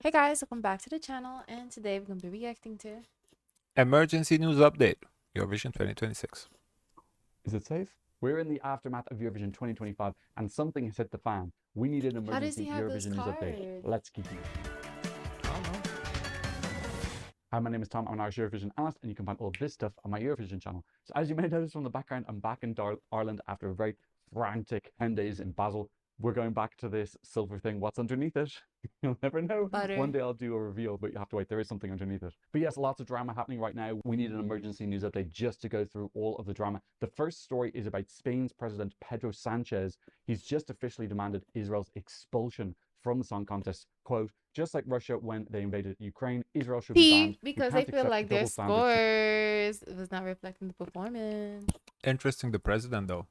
Hey guys, welcome back to the channel, and today we're going to be reacting to Emergency news update. Eurovision 2026. Is it safe? We're in the aftermath of Eurovision 2025 and something has hit the fan. We need an how does he emergency have those Eurovision news update. cards? Let's keep it. I don't know. Hi, my name is Tom. I'm an Irish Eurovision analyst, and you can find all of this stuff on my Eurovision channel. So as you may notice from the background, I'm back in Ireland after a very frantic 10 days in Basel. We're going back to this silver thing. What's underneath it? You'll never know. Butter. One day I'll do a reveal, but you have to wait. There is something underneath it. But yes, lots of drama happening right now. We need an emergency news update just to go through all of the drama. The first story is about Spain's President Pedro Sanchez. He's just officially demanded Israel's expulsion from the song contest. Quote, just like Russia when they invaded Ukraine, Israel should be banned. Because they feel like their scores was not reflecting the performance. Interesting, the president though.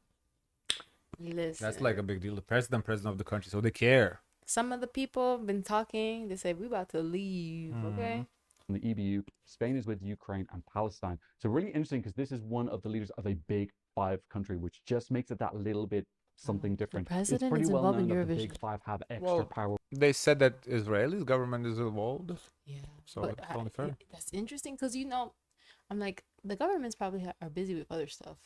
Listen, That's like a big deal. The president of the country, so they care. some of the people have been talking. They say we about to leave. Okay. The EBU, Spain is with Ukraine and Palestine. So really interesting because this is one of the leaders of a big five country, which just makes it that little bit something different. The president it's pretty is well involved in known that the Eurovision. big five have extra power. They said that Israeli's government is involved. Yeah. So but it's only fair. That's interesting because I'm like the governments probably are busy with other stuff.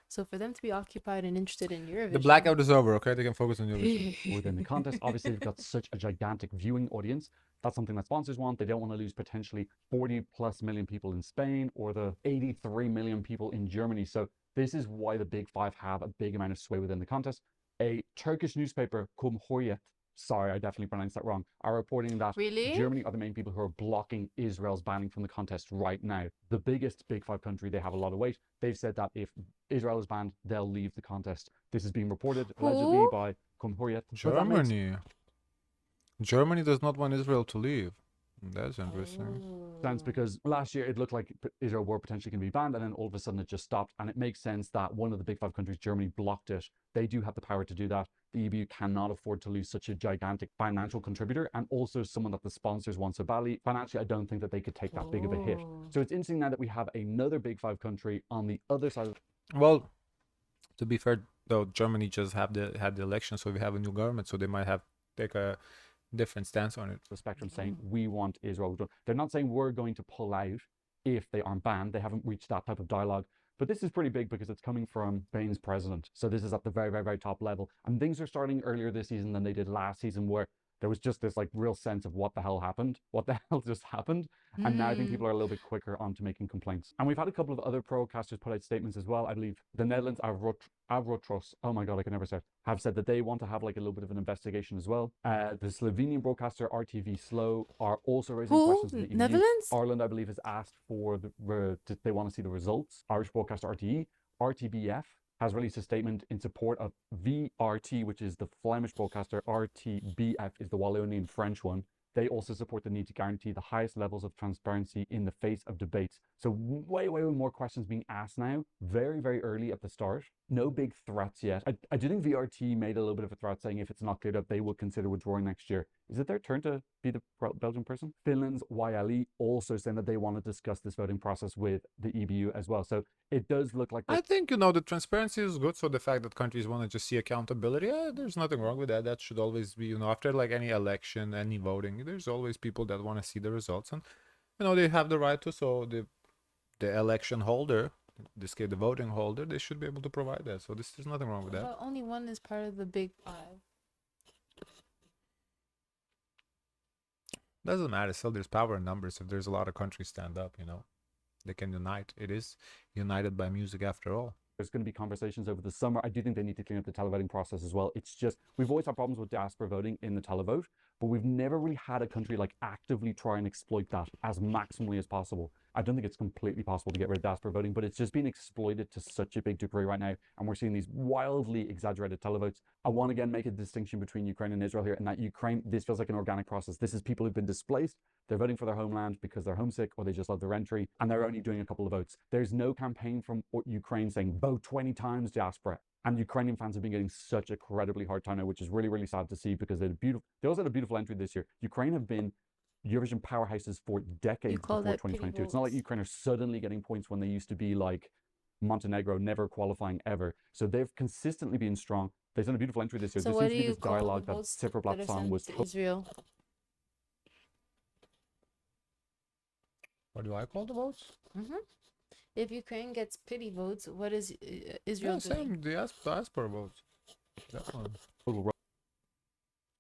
So for them to be occupied and interested in Eurovision, The blackout is over, okay? They can focus on Eurovision. Within the contest, obviously, they've got such a gigantic viewing audience. That's something that sponsors want. They don't want to lose potentially 40+ million people in Spain or the 83 million people in Germany. So this is why the big five have a big amount of sway within the contest. A Turkish newspaper, Cumhuriyet, sorry, I definitely pronounced that wrong, are reporting that Germany are the main people who are blocking Israel's banning from the contest right now. The biggest big five country, they have a lot of weight. They've said that if Israel is banned, they'll leave the contest. This is being reported allegedly by Cumhuriyet. Germany does not want Israel to leave. That's interesting. Sense because last year it looked like Israel were potentially going to be banned, and then all of a sudden it just stopped. And it makes sense that one of the big five countries, Germany, blocked it. They do have the power to do that. The EBU cannot afford to lose such a gigantic financial contributor, and also someone that the sponsors want so badly. Financially, I don't think that they could take that big of a hit. So it's interesting now that we have another big five country on the other side of. Well, to be fair though, Germany just had the election, so we have a new government, so they might have take a different stance on it. The spectrum saying we want Israel. They're not saying we're going to pull out if they aren't banned. They haven't reached that type of dialogue. But this is pretty big because it's coming from Spain's president. So this is at the very, very, very top level. And things are starting earlier this season than they did last season, where there was just this like real sense of what the hell happened, what the hell just happened. And now I think people are a little bit quicker on to making complaints. And we've had a couple of other broadcasters put out statements as well. I believe the Netherlands, Avrotros, oh my God, I can never say it, have said that they want to have like a little bit of an investigation as well. The Slovenian broadcaster RTV Slow are also raising questions to the EU. Netherlands? Ireland, I believe, has asked for they want to see the results. Irish broadcaster RTE, RTBF has released a statement in support of VRT, which is the Flemish broadcaster. RTBF is the Wallonian French one. They also support the need to guarantee the highest levels of transparency in the face of debates. So way, way more questions being asked now, very, very early at the start. No big threats yet. I do think VRT made a little bit of a threat saying if it's not cleared up, they will consider withdrawing next year. Is it their turn to be the Belgian person? Finland's YLE also saying that they want to discuss this voting process with the EBU as well. So it does look like I think, the transparency is good. So the fact that countries want to just see accountability, there's nothing wrong with that. That should always be, after like any election, any voting, there's always people that want to see the results. And, they have the right to. So the election holder, in this case, the voting holder, they should be able to provide that. So there's nothing wrong with that. But only one is part of the big five. Doesn't matter. Still, there's power in numbers. If there's a lot of countries stand up, they can unite. It is united by music after all. There's going to be conversations over the summer. I do think they need to clean up the televoting process as well. It's just, we've always had problems with diaspora voting in the televote, but we've never really had a country like actively try and exploit that as maximally as possible. I don't think it's completely possible to get rid of diaspora voting, but it's just being exploited to such a big degree right now. And we're seeing these wildly exaggerated televotes. I want to again make a distinction between Ukraine and Israel here, and that Ukraine, this feels like an organic process. This is people who've been displaced. They're voting for their homeland because they're homesick or they just love their entry, and they're only doing a couple of votes. There's no campaign from Ukraine saying vote 20 times diaspora. And Ukrainian fans have been getting such a incredibly hard time now, which is really, really sad to see because they also had a beautiful entry this year. Ukraine have been Eurovision powerhouses for decades before 2022. It's not like Ukraine are suddenly getting points when they used to be like Montenegro, never qualifying ever. So they've consistently been strong. They've done a beautiful entry this year. So there what seems do to be you this dialogue that Cifra Black song was Israel? What do I call the votes? If Ukraine gets pity votes, what is Israel Yeah, doing? same. Diaspora votes. Definitely. Total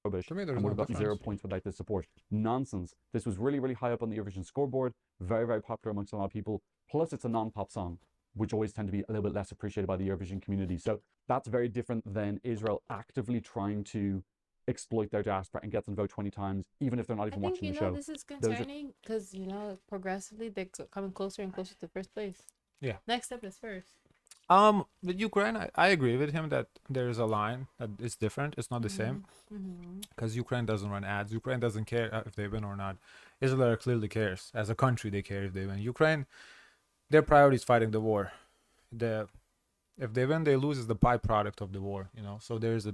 rubbish. To me, there's And would no have gotten 0 difference. points without this support. Nonsense. This was really, really high up on the Eurovision scoreboard. Very, very popular amongst a lot of people. Plus, it's a non-pop song, which always tend to be a little bit less appreciated by the Eurovision community. So that's very different than Israel actively trying to exploit their diaspora and get them to vote 20 times, even if they're not I even think watching the show. this is Those are concerning because progressively they're coming closer and closer to first place. Yeah. Next step is first. With Ukraine, I agree with him that there is a line that is different. It's not the same because Ukraine doesn't run ads. Ukraine doesn't care if they win or not. Israel clearly cares. As a country, they care if they win. Ukraine, their priority is fighting the war. If they win, they lose is the byproduct of the war. So there is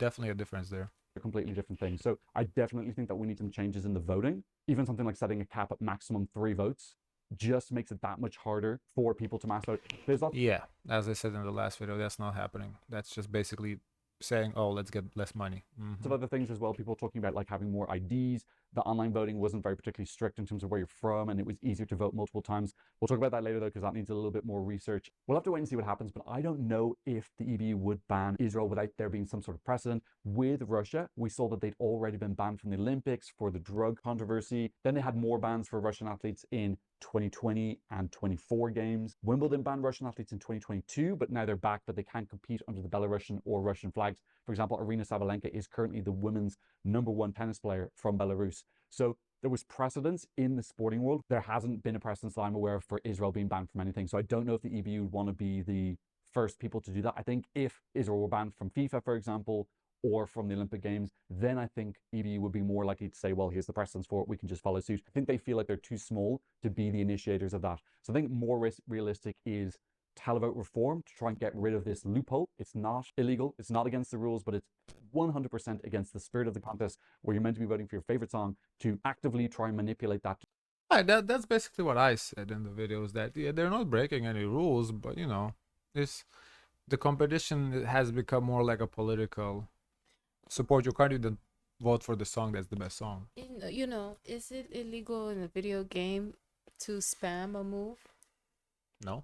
definitely a difference there. completely different things. So I definitely think that we need some changes in the voting. Even something like setting a cap at maximum 3 votes just makes it that much harder for people to mass vote. There's lots Yeah, as I said in the last video, that's not happening. That's just basically saying, oh, let's get less money. of other things as well. People talking about like having more IDs. The online voting wasn't very particularly strict in terms of where you're from, and it was easier to vote multiple times. We'll talk about that later though, because that needs a little bit more research. We'll have to wait and see what happens, but I don't know if the EBU would ban Israel without there being some sort of precedent. With Russia, we saw that they'd already been banned from the Olympics for the drug controversy. Then they had more bans for Russian athletes in 2020 and 24 games. Wimbledon banned Russian athletes in 2022, but now they're back, but they can't compete under the Belarusian or Russian flags. For example, Arina Sabalenka is currently the women's #1 tennis player from Belarus. So there was precedence in the sporting world. There hasn't been a precedence that I'm aware of for Israel being banned from anything. So I don't know if the EBU would want to be the first people to do that. I think if Israel were banned from FIFA, for example, or from the Olympic Games, then I think EBU would be more likely to say, well, here's the precedence for it, we can just follow suit. I think they feel like they're too small to be the initiators of that. So I think more realistic is televote reform to try and get rid of this loophole. It's not illegal, it's not against the rules, but it's 100% against the spirit of the contest, where you're meant to be voting for your favorite song, to actively try and manipulate that. Right, that's basically what I said in the video, is that they're not breaking any rules, but this the competition has become more like a political support your country than vote for the song that's the best song. Is it illegal in a video game to spam a move? No.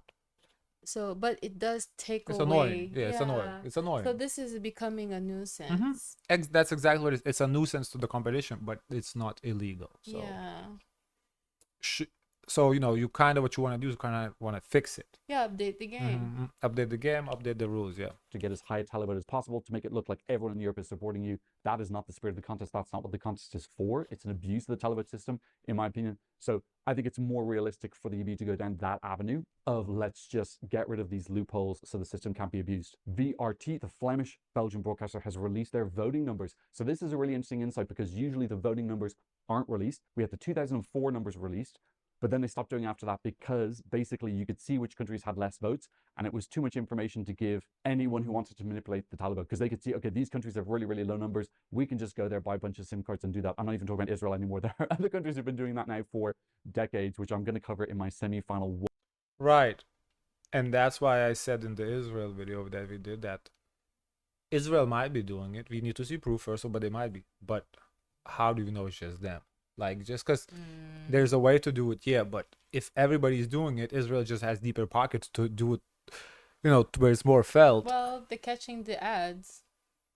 So, but it does take It's away. annoying. Yeah, it's annoying. It's annoying. So this is becoming a nuisance. That's exactly what it is. It's a nuisance to the competition, but it's not illegal. So Yeah. So you kind of what you want to do is kind of want to fix it. Yeah, update the game. Update the game, update the rules. Yeah. To get as high a televote as possible, to make it look like everyone in Europe is supporting you. That is not the spirit of the contest. That's not what the contest is for. It's an abuse of the televote system, in my opinion. So I think it's more realistic for the EB to go down that avenue of let's just get rid of these loopholes so the system can't be abused. VRT, the Flemish Belgian broadcaster, has released their voting numbers. So this is a really interesting insight, because usually the voting numbers aren't released. We had the 2004 numbers released, but then they stopped doing after that, because basically you could see which countries had less votes, and it was too much information to give anyone who wanted to manipulate the televote, because they could see, okay, these countries have really, really low numbers. We can just go there, buy a bunch of SIM cards and do that. I'm not even talking about Israel anymore. There are other countries who've been doing that now for decades, which I'm going to cover in my semi-final. Right. And that's why I said in the Israel video that we did that Israel might be doing it. We need to see proof first, but they might be. But how do we know it's just them? Like, just because there's a way to do it, yeah, but if everybody's doing it, Israel just has deeper pockets to do it, to where it's more felt. Well, they're catching the ads.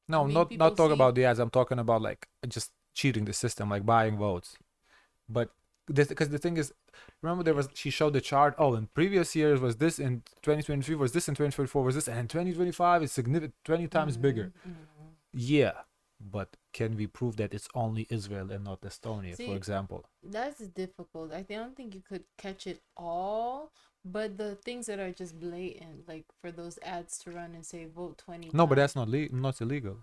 No, not talking about the ads. I'm talking about like just cheating the system, like buying votes. But because the thing is, remember she showed the chart. Oh, in previous years was this, in 2023 was this, in 2024 was this, and in 2025 it's significant 20 times bigger. Yeah. But can we prove that it's only Israel and not Estonia, for example? That's difficult. I don't think you could catch it all, but the things that are just blatant, like for those ads to run and say vote 20 No, but that's not illegal.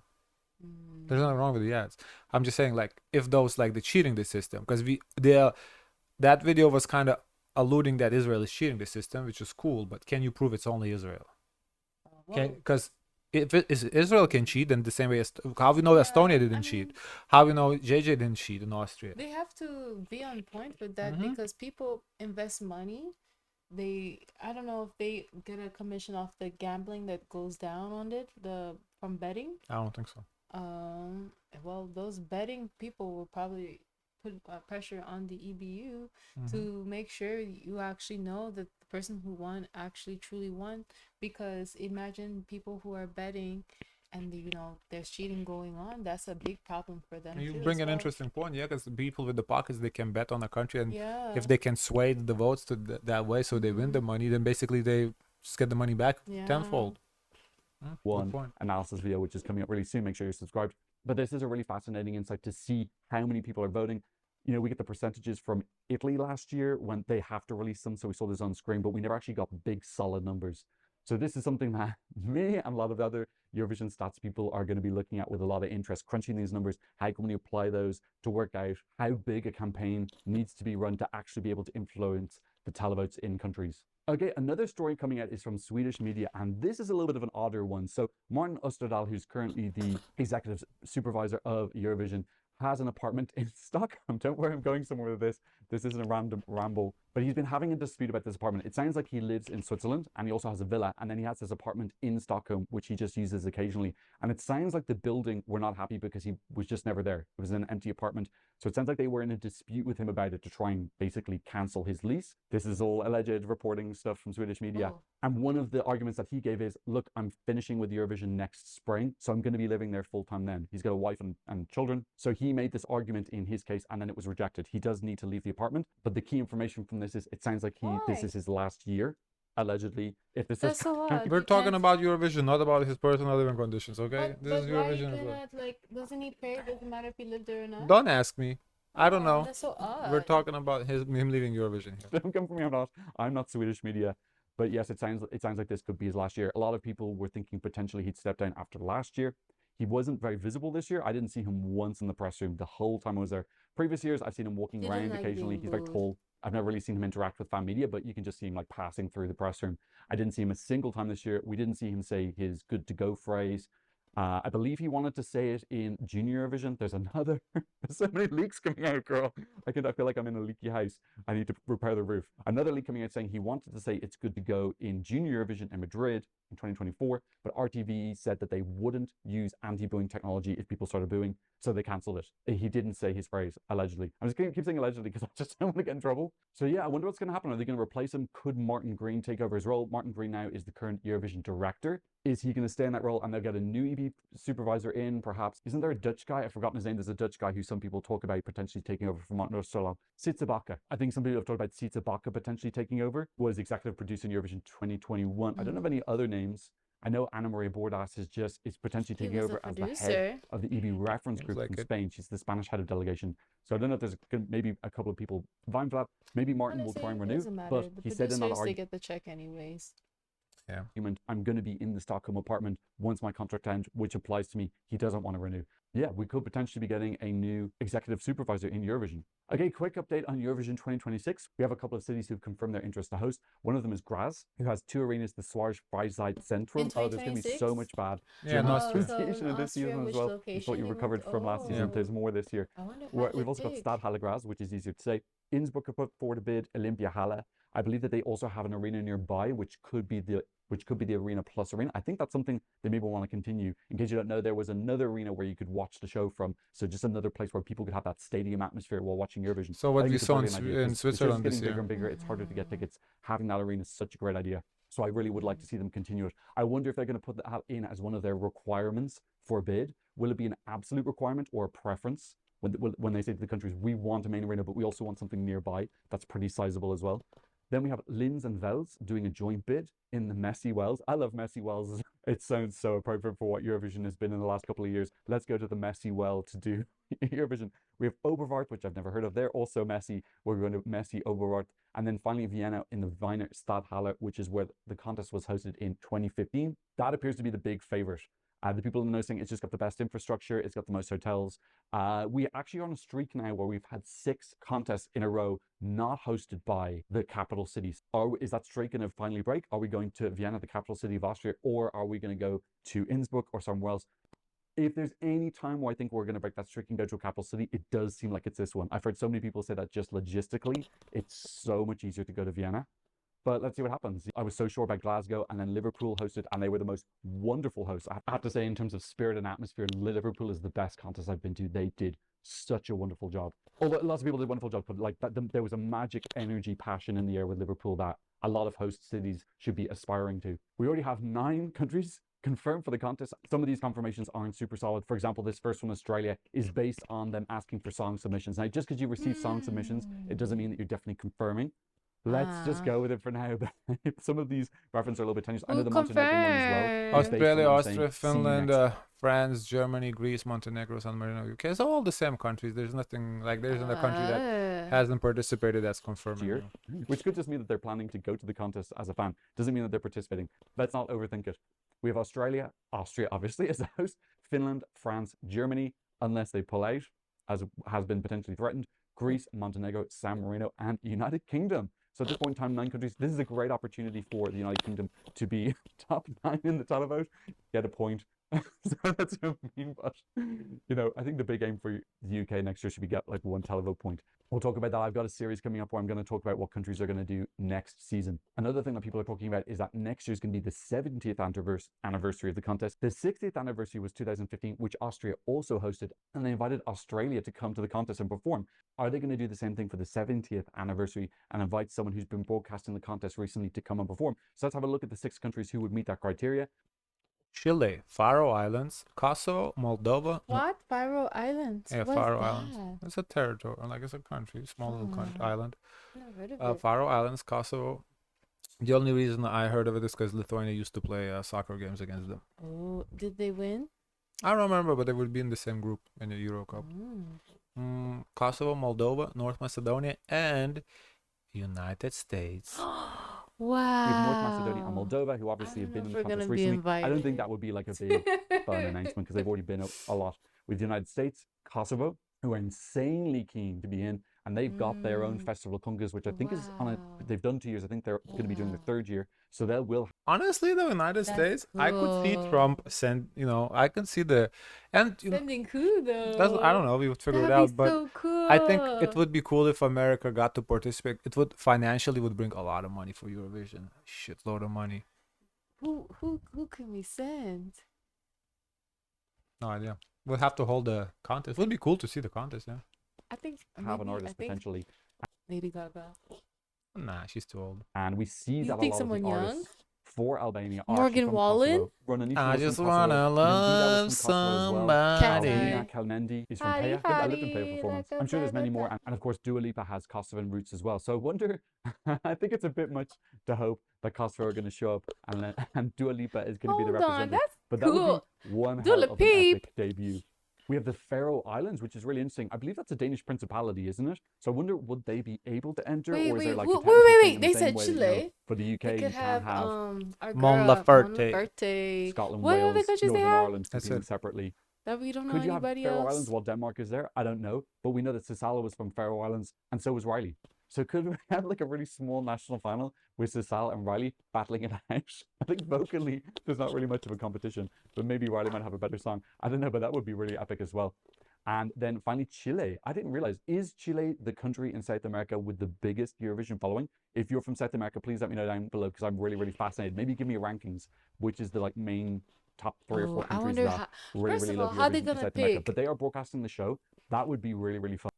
There's nothing wrong with the ads. I'm just saying, like, if those, like, the cheating the system, because that video was kind of alluding that Israel is cheating the system, which is cool, but can you prove it's only Israel? Because if Israel can cheat, then the same way as how we know Estonia didn't cheat, how we know JJ didn't cheat in Austria. They have to be on point with that, because people invest money. I don't know if they get a commission off the gambling that goes down on it, from betting. I don't think so. Well, those betting people will probably put pressure on the EBU Mm-hmm. to make sure you actually know that the person who won actually truly won. Because imagine people who are betting and there's cheating going on. That's a big problem for them You too bring as an well. interesting point, yeah, because the people with the pockets, they can bet on a country, and Yeah. if they can sway the votes to that way, so they win the money, then basically they just get the money back tenfold. Good One point. analysis video, which is coming up really soon. Make sure you're subscribed. But this is a really fascinating insight to see how many people are voting. You know, we get the percentages from Italy last year when they have to release them. So we saw this on screen, but we never actually got big, solid numbers. So this is something that me and a lot of the other Eurovision stats people are going to be looking at with a lot of interest, crunching these numbers. How can we apply those to work out how big a campaign needs to be run to actually be able to influence the televotes in countries? Okay, another story coming out is from Swedish media, and this is a little bit of an odder one. So Martin Österdahl, who's currently the executive supervisor of Eurovision, has an apartment in Stockholm. Don't worry, I'm going somewhere with this. This isn't a random ramble, but he's been having a dispute about this apartment. It sounds like he lives in Switzerland and he also has a villa, and then he has this apartment in Stockholm, which he just uses occasionally. And it sounds like the building were not happy because he was just never there. It was an empty apartment. So it sounds like they were in a dispute with him about it to try and basically cancel his lease. This is all alleged reporting stuff from Swedish media. Oh. And one of the arguments that he gave is, look, I'm finishing with Eurovision next spring, so I'm going to be living there full time then. He's got a wife and children. So he made this argument in his case, and then it was rejected. He does need to leave the apartment. But the key information from this is it sounds like this is his last year, allegedly. If this That's is so odd. We're talking about Eurovision, not about his personal living conditions, okay? But, This is why you Eurovision as well. cannot, like, doesn't he pay? Doesn't matter if he lived there or not? Don't ask me. I don't know. That's so odd. We're talking about him leaving Eurovision here. Don't come for me. I'm not Swedish media. But yes, it sounds like this could be his last year. A lot of people were thinking potentially he'd step down after last year. He wasn't very visible this year. I didn't see him once in the press room the whole time I was there. Previous years, I've seen him walking around occasionally. He's very tall. I've never really seen him interact with fan media, but you can just see him like passing through the press room. I didn't see him a single time this year. We didn't see him say his good to go phrase. I believe he wanted to say it in Junior Eurovision. There's another. There's so many leaks coming out, girl. I feel like I'm in a leaky house. I need to repair the roof. Another leak coming out saying he wanted to say it's good to go in Junior Eurovision in Madrid in 2024, but RTV said that they wouldn't use anti-booing technology if people started booing, so they cancelled it. He didn't say his phrase, allegedly. I'm just going to keep saying allegedly because I just don't want to get in trouble. So yeah, I wonder what's going to happen. Are they going to replace him? Could Martin Green take over his role? Martin Green now is the current Eurovision director. Is he going to stay in that role and they'll get a new EB supervisor in, perhaps? Isn't there a Dutch guy? I've forgotten his name. There's a Dutch guy who some people talk about potentially taking over from Martin Österdahl. Sitzebacke. I think some people have talked about Sitzebacke potentially taking over. Was executive producer in Eurovision 2021. I don't have any other names. I know Anna Maria Bordas is potentially taking over as the head of the EB reference group from Spain. She's the Spanish head of delegation. So I don't know if there's maybe a couple of people vying for that. Maybe Martin will try and renew. But he said in that argument, they get the check anyways. Yeah. I'm going to be in the Stockholm apartment once my contract ends, which applies to me. He doesn't want to renew. Yeah, we could potentially be getting a new executive supervisor in Eurovision. Okay, quick update on Eurovision 2026. We have a couple of cities who've confirmed their interest to host. One of them is Graz, who has two arenas, the Schwarz Freizeit Zentrum. Oh, there's going to be so much bad. Yeah, pronunciation in this season as well. I thought you recovered from last season. There's more this year. We've also got Stadthalle Graz, which is easier to say. Innsbruck have put forward a bid, Olympiahalle. I believe that they also have an arena nearby, which could be the Arena Plus arena. I think that's something they maybe want to continue. In case you don't know, there was another arena where you could watch the show from. So just another place where people could have that stadium atmosphere while watching Eurovision. So what we saw in Switzerland this year. Bigger and bigger. It's harder to get tickets. Having that arena is such a great idea. So I really would like to see them continue it. I wonder if they're going to put that in as one of their requirements for a bid. Will it be an absolute requirement or a preference? When they say to the countries, we want a main arena, but we also want something nearby that's pretty sizable as well. Then we have Linz and Wels doing a joint bid in the Messy Wells. I love Messy Wells. It sounds so appropriate for what Eurovision has been in the last couple of years. Let's go to the Messy Well to do Eurovision. We have Oberwart, which I've never heard of. They're also messy. We're going to Messy Oberwart. And then finally Vienna in the Wiener Stadthalle, which is where the contest was hosted in 2015. That appears to be the big favorite. The people in the know saying it's just got the best infrastructure, it's got the most hotels. We actually are on a streak now where we've had 6 contests in a row not hosted by the capital cities. Is that streak going to finally break? Are we going to Vienna, the capital city of Austria, or are we going to go to Innsbruck or somewhere else? If there's any time where I think we're going to break that streak and go to a capital city, it does seem like it's this one. I've heard so many people say that just logistically, it's so much easier to go to Vienna. But let's see what happens. I was so sure about Glasgow, and then Liverpool hosted, and they were the most wonderful hosts. I have to say, in terms of spirit and atmosphere, Liverpool is the best contest I've been to. They did such a wonderful job. Although lots of people did a wonderful job, but like that, there was a magic energy, passion in the air with Liverpool that a lot of host cities should be aspiring to. We already have 9 countries confirmed for the contest. Some of these confirmations aren't super solid. For example, this first one, Australia, is based on them asking for song submissions. Now, just because you receive song submissions, it doesn't mean that you're definitely confirming. Let's just go with it for now. Some of these references are a little bit tenuous. I know Who the Montenegrin one as well is based on Australia, them Austria, saying, "See you Finland, next." France, Germany, Greece, Montenegro, San Marino, UK. It's all the same countries. There's nothing like there isn't a country that hasn't participated that's confirming. Year, which could just mean that they're planning to go to the contest as a fan. Doesn't mean that they're participating. Let's not overthink it. We have Australia, Austria obviously as a host, Finland, France, Germany, unless they pull out, as has been potentially threatened, Greece, Montenegro, San Marino, and United Kingdom. So at this point in time, 9 countries. This is a great opportunity for the United Kingdom to be top 9 in the televote, get a point. So that's what I mean. But you know, I think the big aim for the UK next year should be get like 1 televote point. We'll talk about that. I've got a series coming up where I'm going to talk about what countries are going to do next season. Another thing that people are talking about is that next year is going to be the 70th anniversary of the contest. The 60th anniversary was 2015, which Austria also hosted, and they invited Australia to come to the contest and perform. Are they going to do the same thing for the 70th anniversary and invite someone who's been broadcasting the contest recently to come and perform? So let's have a look at the 6 countries who would meet that criteria. Chile, Faroe Islands, Kosovo, Moldova. What? Faroe Islands? Yeah, What's Faroe that? Islands. It's a territory, like it's a country, small little island. Never heard of it. Faroe Islands, Kosovo. The only reason I heard of it is because Lithuania used to play soccer games against them. Oh, did they win? I don't remember, but they would be in the same group in the Euro Cup. Kosovo, Moldova, North Macedonia, and United States. Wow. We have North Macedonia and Moldova, who obviously have been in the contest recently. I don't think that would be like a big fun announcement because they've already been a lot. With the United States, Kosovo, who are insanely keen to be in, and they've got their own festival congas, which I think is on they've done 2 years. I think they're going to be doing their 3rd year, so they will. Honestly, the United States, I could see Trump send. I can see sending who though? I don't know. We would figure it out, but so cool. I think it would be cool if America got to participate. It would financially would bring a lot of money for Eurovision, shitload of money. Who can we send? No idea. We'll have to hold the contest. It would be cool to see the contest, yeah. I think have an artist potentially. Lady Gaga. Nah, she's too old. And we see that a lot of the artists for Albania are Morgan Wallen. I just wanna love somebody. Kalnendi is from Paya. I lived in Paya Performance. I'm sure there's many more. And of course, Dua Lipa has Kosovan roots as well. So I wonder, I think it's a bit much to hope that Kosovo are going to show up and Dua Lipa is going to be the representative. But that would be one hell of an epic debut. We have the Faroe Islands, which is really interesting. I believe that's a Danish principality, isn't it? So I wonder, would they be able to enter, or is there like wait? They said Chile. For the UK, you can have Mon Laferte, Scotland, what Wales, other countries Northern they have? Ireland competing separately. That we don't know Could you anybody have Faroe else? Islands while Denmark is there? I don't know, but we know that Sisala was from Faroe Islands, and so was Riley. So could we have like a really small national final with Sisal and Riley battling it out? I think vocally there's not really much of a competition, but maybe Riley might have a better song. I don't know, but that would be really epic as well. And then finally, Chile. I didn't realize, is Chile the country in South America with the biggest Eurovision following? If you're from South America, please let me know down below because I'm really, really fascinated. Maybe give me a rankings, which is the like main top 3 or 4 countries that really love Eurovision in South America. But they are broadcasting the show. That would be really, really fun.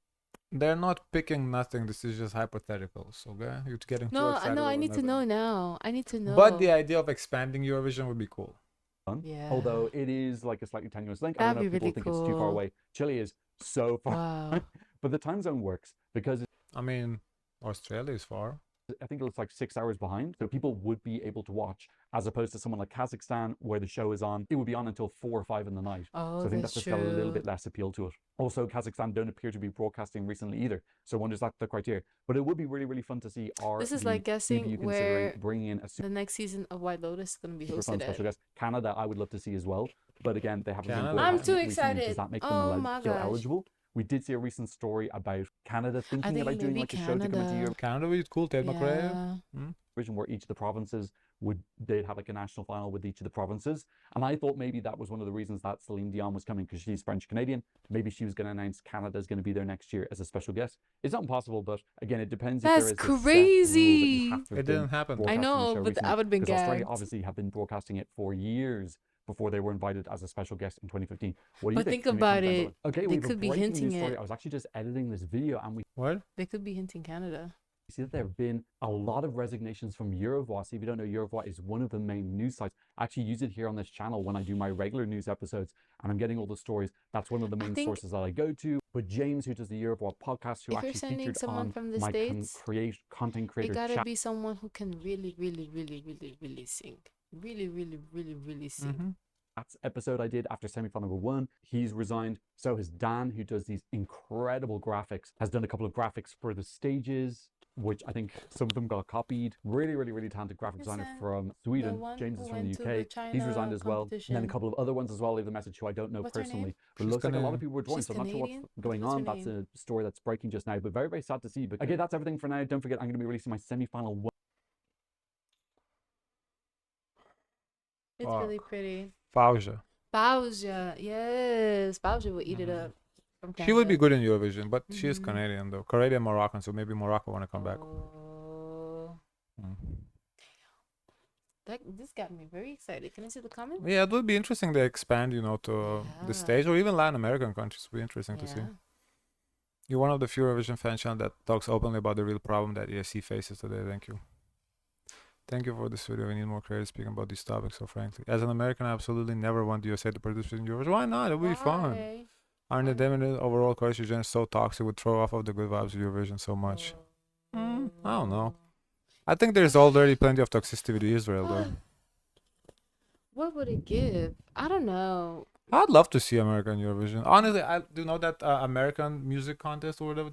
They're not picking nothing. This is just hypotheticals, okay? You're getting too excited. No, I need to know now. I need to know. But the idea of expanding Eurovision would be cool. Yeah. Although it is like a slightly tenuous link. I don't know if people think it's too far away. Chile is so far. Wow. But the time zone works because I mean, Australia is far. I think it's like 6 hours behind. So people would be able to watch as opposed to someone like Kazakhstan where the show is on. It would be on until 4 or 5 in the night. Oh, so I think that's just got a little bit less appeal to it. Also, Kazakhstan don't appear to be broadcasting recently either. So I wonder is that the criteria. But it would be really, really fun to see this is like guessing where bringing in the next season of White Lotus is going to be hosted at. Special guest. Canada, I would love to see as well. But again, they haven't been I'm too excited. Does that make them eligible? We did see a recent story about Canada thinking about doing like a show to come into Europe. Canada would be cool, Ted McRae. Where each of the provinces they'd have like a national final with each of the provinces. And I thought maybe that was one of the reasons that Celine Dion was coming because she's French Canadian. Maybe she was going to announce Canada is going to be there next year as a special guest. It's not impossible, but again, it depends. That's if there is crazy. That it didn't happen. I know, but I would have been gagged. Australia obviously have been broadcasting it for years. before they were invited as a special guest in 2015. What do you But think? think Can we comment about down it. below? Okay, They we have a could be breaking hinting news story. it. I was actually just editing this video and we What? They could be hinting Canada. see that there have been a lot of resignations from Eurovoix. If you don't know, Eurovoix is one of the main news sites. I actually use it here on this channel when I do my regular news episodes and I'm getting all the stories. That's one of the I main think sources that I go to. But James, who does the Eurovoix podcast, who if you're actually sending featured someone on from the my States, content it creator gotta chat. be someone who can really sing. Really sing. Mm-hmm. That's episode I did after semifinal number 1. He's resigned. So has Dan, who does these incredible graphics, has done a couple of graphics for the stages, which I think some of them got copied. Really talented graphic designer Listen, from the Sweden. one James who is from the went to the UK. He's resigned China as well. And then a competition. couple of other ones as well. Leave a message who I don't know What's her personally. name? But it She's looks like a lot Canadian. of people were joined. She's So I'm not sure Canadian. what's going What's her on. That's name? a story that's breaking just now. But very sad to see. But okay, that's everything for now. Don't forget, I'm going to be releasing my semifinal 1. It's Fuck. really pretty. Fauja. Bauja, yes, Bauja will eat it up. From She would be Canada. good in Eurovision, but she is Mhm. Canadian though. Canadian Moroccan, so maybe Morocco want to come back. Oh, Mm. this got me very excited. Can I see the comments? Yeah, it would be interesting to expand, to the Yeah. stage or even Latin American countries. Would be interesting to see. Yeah. You're one of the few Eurovision fan channel that talks openly about the real problem that ESC faces today. Thank you. Thank you for this video. We need more creators speaking about these topics. So frankly, as an American, I absolutely never want the USA to participate in Eurovision. Why not? It would be fun. Why? Aren't the Why? dominant overall culture is so toxic would throw off of the good vibes of Eurovision so much? I don't know. I think there's already plenty of toxicity with Israel though. What would it give? I don't know. I'd love to see American Eurovision. Honestly, I do know that American music contest or whatever,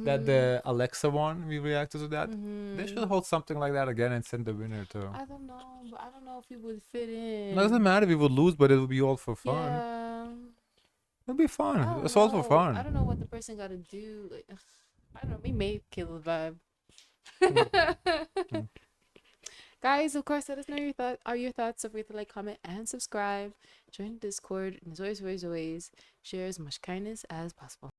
that the Alexa one, we reacted to that. They should hold something like that again and send the winner too. I don't know, but I don't know if he would fit in. It doesn't matter if we would lose, but it would be all for fun. Yeah. It'd be I fun. don't It's all for know. fun. I don't know what the person got to do. Like, I don't know. We may kill the vibe. Guys, of course, let us know your thoughts. So free to like, comment, and subscribe. Join the Discord. And as always, share as much kindness as possible.